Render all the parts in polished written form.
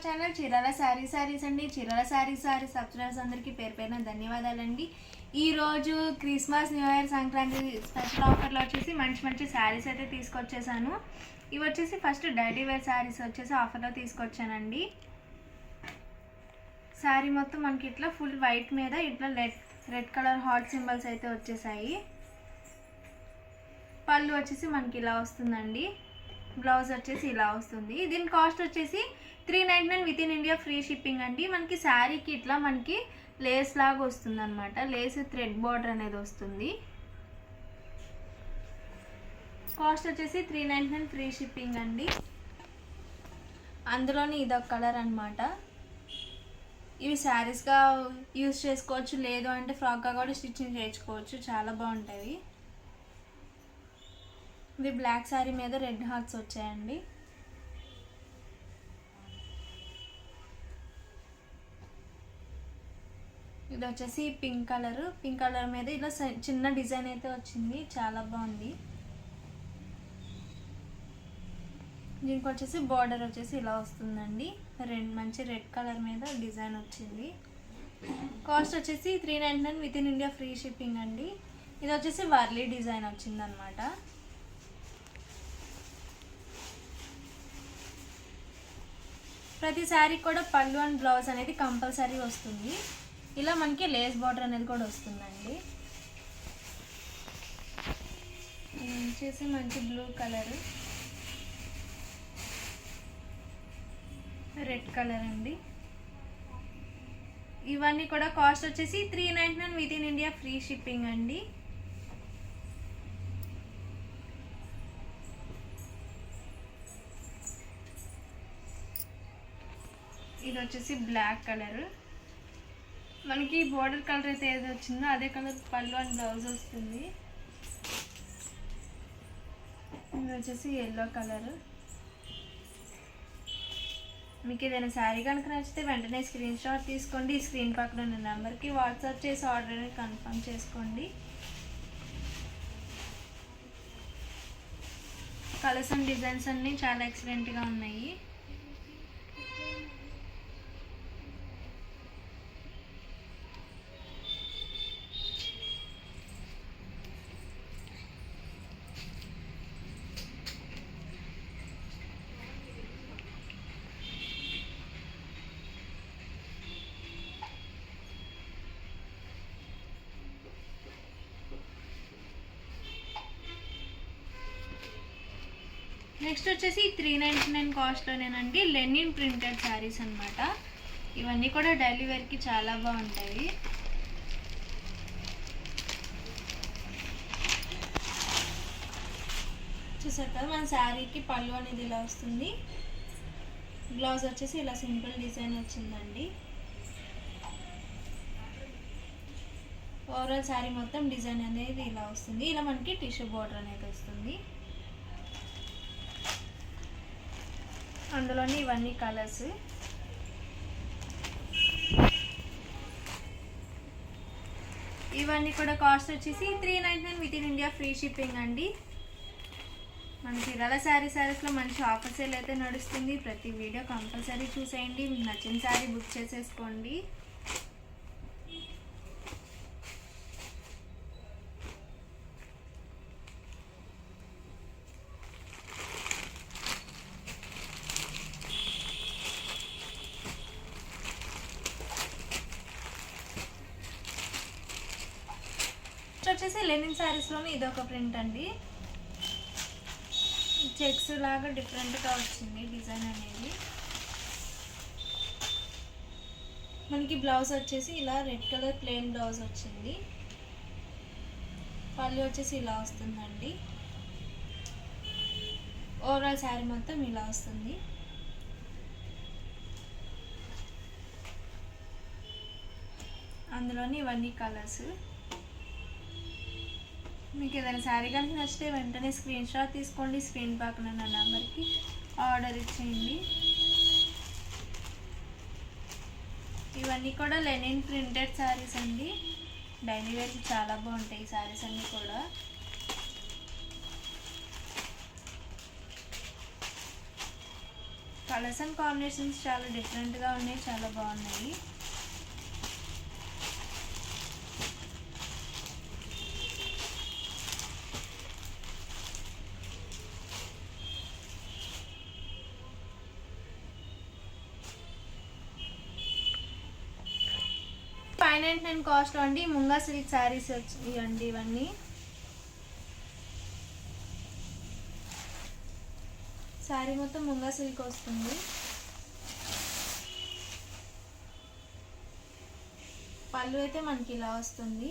Channel Chirala saris అండి. Chirala saris subscribers అందరికీ పేరు పేరున ధన్యవాదాలండి. ఈరోజు Christmas, new year, Sankranti special ఆఫర్లో వచ్చేసి మంచి శారీస్ అయితే తీసుకొచ్చేసాను. ఇవి వచ్చేసి ఫస్ట్ డైలీ వేర్ శారీస్ వచ్చేసి ఆఫర్లో తీసుకొచ్చానండి. శారీ మొత్తం మనకి ఇట్లా ఫుల్ వైట్ మీద ఇట్లా రెడ్ కలర్ హార్ట్ సింబల్స్ అయితే వచ్చేసాయి. పళ్ళు వచ్చేసి మనకి ఇలా వస్తుందండి. బ్లౌజ్ వచ్చేసి ఇలా వస్తుంది. దీని కాస్ట్ వచ్చేసి 399 with in India free shipping అండి. మనకి శారీకి ఇట్లా మనకి లేస్ లాగా వస్తుంది అనమాట. లేస్ థ్రెడ్ బార్డర్ అనేది వస్తుంది. కాస్ట్ వచ్చేసి 399 ఫ్రీ షిప్పింగ్ అండి. అందులోని ఇదొక కలర్ అనమాట. ఇవి శారీస్గా యూజ్ చేసుకోవచ్చు, లేదు అంటే ఫ్రాక్గా కూడా స్టిచ్చింగ్ చేయించుకోవచ్చు. చాలా బాగుంటాయి. ఇది బ్లాక్ శారీ మీద రెడ్ హార్ట్స్ వచ్చాయండి. ఇది వచ్చేసి పింక్ కలర్ మీద ఇలా చిన్న డిజైన్ అయితే వచ్చింది. చాలా బాగుంది. దీనికి వచ్చేసి బార్డర్ వచ్చేసి ఇలా వస్తుందండి. మంచి రెడ్ కలర్ మీద డిజైన్ వచ్చింది. కాస్ట్ వచ్చేసి 399 with in India free shipping అండి. ఇది వచ్చేసి వర్లీ డిజైన్ వచ్చింది అనమాట. ప్రతి శారీ కూడా పళ్ళు అండ్ బ్లౌజ్ అనేది కంపల్సరీ వస్తుంది. ఇలా మనకి లేస్ బార్డర్ అనేది కూడా వస్తుందండి. ఇది వచ్చేసి మంచి బ్లూ కలర్, రెడ్ కలర్ అండి. ఇవన్నీ కూడా కాస్ట్ వచ్చేసి 399 with in India free shipping అండి. ఇది వచ్చేసి బ్లాక్ కలర్. మనకి బోర్డర్ కలర్ అయితే ఏది వచ్చిందో అదే కలర్ పళ్ళు అండ్ బ్లౌజ్ వస్తుంది. ఇది వచ్చేసి ఎల్లో కలర్. మీకు ఏదైనా శారీ కనుక నచ్చితే వెంటనే స్క్రీన్ షాట్ తీసుకోండి. స్క్రీన్ పక్కన ఉన్న నెంబర్కి వాట్సాప్ చేసి ఆర్డర్ అనేది కన్ఫర్మ్ చేసుకోండి. కలర్స్ అండ్ డిజైన్స్ అన్నీ చాలా ఎక్సలెంట్గా ఉన్నాయి. నెక్స్ట్ వచ్చేసి 399 కాస్ట్లోనేనండి లెనిన్ ప్రింటెడ్ శారీస్ అనమాట. ఇవన్నీ కూడా డైలీ వేర్కి చాలా బాగుంటాయి. చూసారు కదా, మన శారీకి పళ్ళు అనేది ఇలా వస్తుంది. బ్లౌజ్ వచ్చేసి ఇలా సింపుల్ డిజైన్ వచ్చిందండి. ఓవరాల్ శారీ మొత్తం డిజైన్ అనేది ఇలా వస్తుంది. ఇలా మనకి టిష్యూ బార్డర్ అనేది వస్తుంది. అందులోని ఇవన్నీ కలర్స్. ఇవన్నీ కూడా కాస్ట్ వచ్చేసి 399 with in India free shipping అండి. మన చీరాల శారీస్లో మంచి ఆఫర్ సేల్ అయితే నడుస్తుంది. ప్రతి వీడియో కంపల్సరీ చూసేయండి. మీకు నచ్చిన శారీ బుక్ చేసేసుకోండి. వచ్చేసి లెనిన్ శారీస్లోనే ఇదొక ప్రింట్ అండి. చెక్స్ లాగా డిఫరెంట్గా వచ్చింది డిజైన్ అనేది. మనకి బ్లౌజ్ వచ్చేసి ఇలా రెడ్ కలర్ ప్లెయిన్ బ్లౌజ్ వచ్చింది. పళ్ళు వచ్చేసి ఇలా వస్తుందండి. ఓవరాల్ శారీ మొత్తం ఇలా వస్తుంది. అందులోని ఇవన్నీ కలర్స్. మీకు ఏదైనా శారీ కనుక నచ్చితే వెంటనే స్క్రీన్ షాట్ తీసుకోండి. స్క్రీన్ పక్కన ఉన్న నెంబర్కి ఆర్డర్ ఇచ్చేయండి. ఇవన్నీ కూడా లెనిన్ ప్రింటెడ్ శారీస్ అండి. డైలీ వేర్కి చాలా బాగుంటాయి ఈ శారీస్ అన్నీ కూడా. కలర్స్ అండ్ కాంబినేషన్స్ చాలా డిఫరెంట్గా ఉన్నాయి, చాలా బాగున్నాయి. $599 కాస్ట్ అండి. ముంగా సిల్క్ శారీస్ ఇవ్వండి. ఇవన్నీ శారీ మొత్తం ముంగా సిల్క్ వస్తుంది. పళ్ళు అయితే మనకి ఇలా వస్తుంది.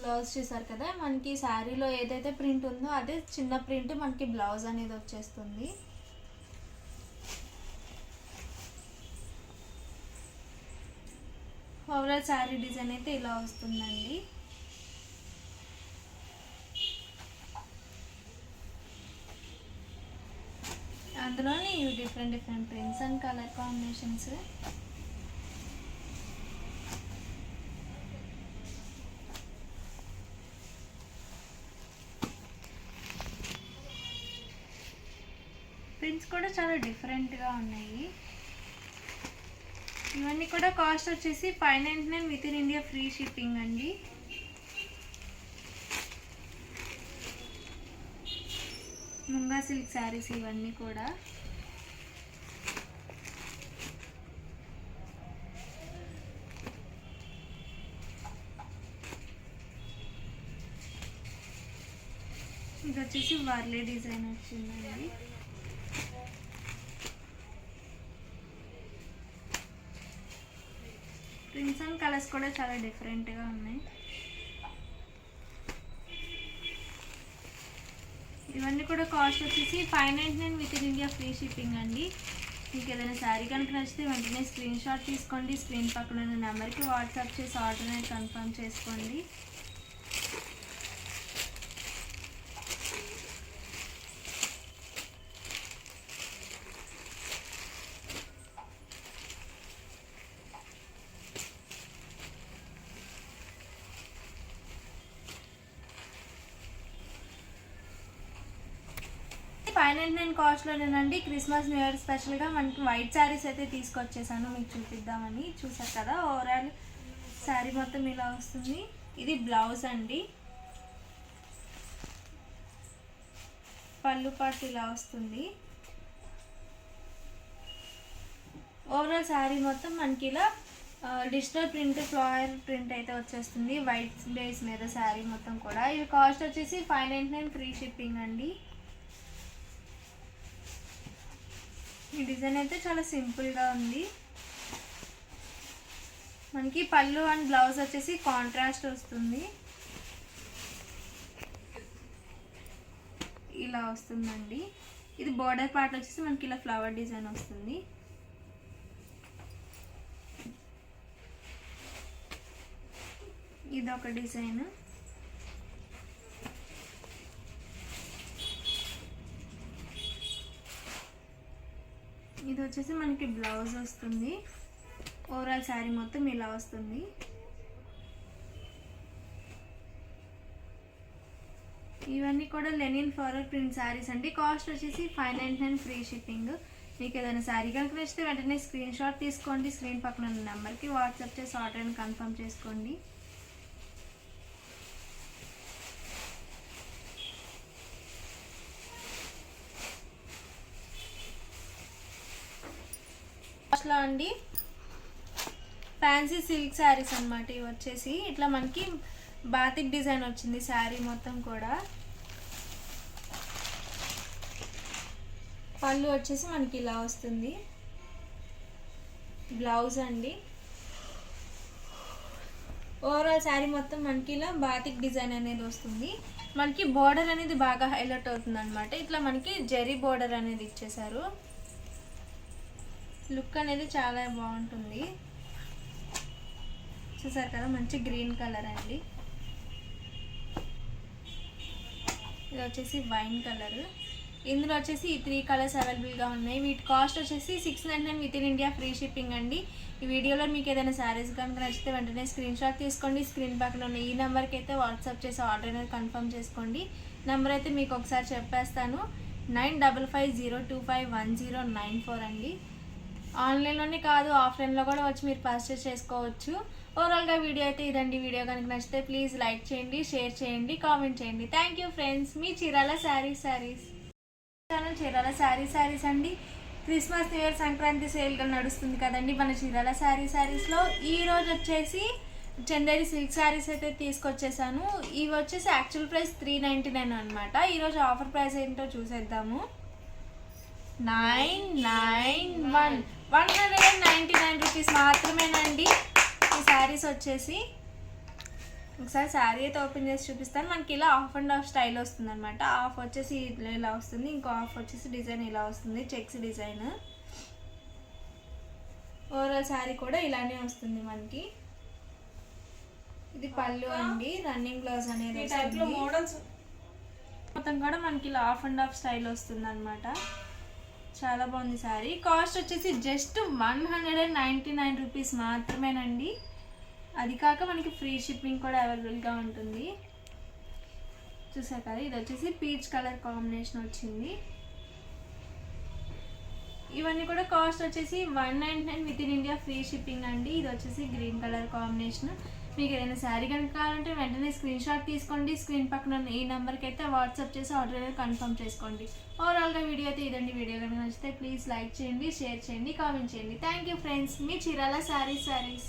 బ్లౌజ్ చూసారు కదా, మనకి శారీలో ఏదైతే ప్రింట్ ఉందో అదే చిన్న ప్రింట్ మనకి బ్లౌజ్ అనేది వచ్చేస్తుంది. ఓవరాల్ శారీ డిజైన్ అయితే ఇలా వస్తుందండి. అందులోనే ఇవి different prints and colour combinations. Prints కూడా చాలా డిఫరెంట్గా ఉన్నాయి. ఇవన్నీ కూడా కాస్ట్ వచ్చేసి $599 with in India free shipping అండి. ముంగా సిల్క్ శారీస్ ఇవన్నీ కూడా. ఇది వచ్చేసి వర్లే డిజైన్ వచ్చిందండి. ప్రింట్స్ అండ్ కలర్స్ కూడా చాలా డిఫరెంట్గా ఉన్నాయి. ఇవన్నీ కూడా కాస్ట్ వచ్చేసి $599 with in India free shipping అండి. మీకు ఏదైనా శారీ కనుక నచ్చితే వెంటనే స్క్రీన్ షాట్ తీసుకోండి. స్క్రీన్ పక్కన ఉన్న నెంబర్కి వాట్సాప్ చేసి ఆర్డర్ అనేది కన్ఫర్మ్ చేసుకోండి. $599 కాస్ట్లోనేనండి. క్రిస్మస్ న్యూ ఇయర్ స్పెషల్గా మనకి వైట్ శారీస్ అయితే తీసుకొచ్చేసాను, మీకు చూపిద్దామని. చూసారు కదా, ఓవరాల్ శారీ మొత్తం ఇలా వస్తుంది. ఇది బ్లౌజ్ అండి. పళ్ళు పాటు ఇలా వస్తుంది. ఓవరాల్ శారీ మొత్తం మనకి ఇలా డిజిటల్ ప్రింట్, ఫ్లవర్ ప్రింట్ అయితే వచ్చేస్తుంది వైట్ బేస్ మీద శారీ మొత్తం కూడా. ఇది కాస్ట్ వచ్చేసి $599 ఫ్రీ షిప్పింగ్ అండి. ఈ డిజైన్ అయితే చాలా సింపుల్గా ఉంది. మనకి పళ్ళు అండ్ బ్లౌజ్ వచ్చేసి కాంట్రాస్ట్ వస్తుంది, ఇలా వస్తుందండి. ఇది బోర్డర్ పార్ట్ వచ్చేసి మనకి ఇలా ఫ్లవర్ డిజైన్ వస్తుంది. ఇది ఒక డిజైన్. ఇది వచ్చేసి మనకి బ్లౌజ్ వస్తుంది. ఓవరాల్ శారీ మొత్తం ఇలా వస్తుంది. ఇవన్నీ కూడా లెనిన్ ఫ్లోరల్ ప్రింట్ శారీస్ అండి. కాస్ట్ వచ్చేసి $599 ఫ్రీ షిప్పింగ్. మీకు ఏదైనా శారీ కనుక నచ్చితే వెంటనే స్క్రీన్ షాట్ తీసుకోండి. స్క్రీన్ పక్కన ఉన్న నెంబర్కి వాట్సాప్ చేసి ఆర్డర్ని కన్ఫర్మ్ చేసుకోండి. లో అండి ఫ్యాన్సీ సిల్క్ శారీస్ అన్నమాట. ఇవి వచ్చేసి ఇట్లా మనకి బాతిక్ డిజైన్ వచ్చింది శారీ మొత్తం కూడా. పళ్ళు వచ్చేసి మనకి ఇలా వస్తుంది. బ్లౌజ్ అండి. ఓవరాల్ శారీ మొత్తం మనకి ఇలా బాతిక్ డిజైన్ అనేది వస్తుంది. మనకి బోర్డర్ అనేది బాగా హైలైట్ అవుతుంది అనమాట. ఇట్లా మనకి జరీ బోర్డర్ అనేది ఇచ్చేసారు. లుక్ అనేది చాలా బాగుంటుంది. చూసారు కదా, మంచి గ్రీన్ కలర్ అండి. ఇది వచ్చేసి వైన్ కలర్. ఇందులో వచ్చేసి ఈ 3 కలర్స్ అవైలబుల్గా ఉన్నాయి. వీటి కాస్ట్ వచ్చేసి $699 with in India free shipping అండి. ఈ వీడియోలో మీకు ఏదైనా శారీస్ కనుక నచ్చితే వెంటనే స్క్రీన్ షాట్ తీసుకోండి. స్క్రీన్ పక్కన ఉన్న ఈ నెంబర్కి అయితే వాట్సాప్ చేసి ఆర్డర్ అనేది కన్ఫర్మ్ చేసుకోండి. నెంబర్ అయితే మీకు ఒకసారి చెప్పేస్తాను. 9550251094 అండి. ఆన్లైన్లోనే కాదు, ఆఫ్లైన్లో కూడా వచ్చి మీరు పర్చేస్ చేసుకోవచ్చు. ఓవరాల్గా వీడియో అయితే ఇదండి. వీడియో కనుక నచ్చితే ప్లీజ్ లైక్ చేయండి, షేర్ చేయండి, కామెంట్ చేయండి. Thank you friends. Me Chirala saris channel Chirala saris అండి. క్రిస్మస్ న్యూ ఇయర్ సంక్రాంతి సేల్గా నడుస్తుంది కదండి మన చీరాల శారీస్లో. ఈరోజు వచ్చేసి చందేరి సిల్క్ శారీస్ అయితే తీసుకొచ్చేసాను. ఇవి వచ్చేసి యాక్చువల్ ప్రైస్ 399 అనమాట. ఈరోజు ఆఫర్ ప్రైస్ ఏంటో చూసేద్దాము. 199 రూపీస్ మాత్రమేనండి ఈ శారీస్ వచ్చేసి. ఒకసారి శారీ అయితే ఓపెన్ చేసి చూపిస్తాను. మనకి ఇలా హాఫ్ అండ్ హాఫ్ స్టైల్ వస్తుంది అనమాట. హాఫ్ వచ్చేసి ఇలా వస్తుంది, ఇంకో హాఫ్ వచ్చేసి డిజైన్ ఇలా వస్తుంది, చెక్స్ డిజైన్. ఓవరాల్ శారీ కూడా ఇలానే వస్తుంది మనకి. ఇది పళ్ళు అండి, రన్నింగ్ బ్లౌజ్ అనేది మోడల్స్ మొత్తం కూడా మనకి ఇలా హాఫ్ అండ్ హాఫ్ స్టైల్ వస్తుంది అనమాట. చాలా బాగుంది శారీ. కాస్ట్ వచ్చేసి జస్ట్ 199 రూపీస్ మాత్రమేనండి. అది కాక మనకి ఫ్రీ షిప్పింగ్ కూడా అవైలబుల్గా ఉంటుంది. చూసారు కదా, ఇది వచ్చేసి పీచ్ కలర్ కాంబినేషన్ వచ్చింది. ఇవన్నీ కూడా కాస్ట్ వచ్చేసి 199 with in India free shipping అండి. ఇది వచ్చేసి గ్రీన్ కలర్ కాంబినేషన్. మీకు ఏదైనా శారీ కనుక కావాలంటే వెంటనే స్క్రీన్ షాట్ తీసుకోండి. స్క్రీన్ పక్కన ఈ నెంబర్కి అయితే వాట్సాప్ చేసి ఆర్డర్ కన్ఫర్మ్ చేసుకోండి. ఓవరాల్గా వీడియో అయితే ఇదండి. వీడియో కనుక నచ్చితే ప్లీజ్ లైక్ చేయండి, షేర్ చేయండి, కామెంట్ చేయండి. Thank you friends. Me Chirala saris.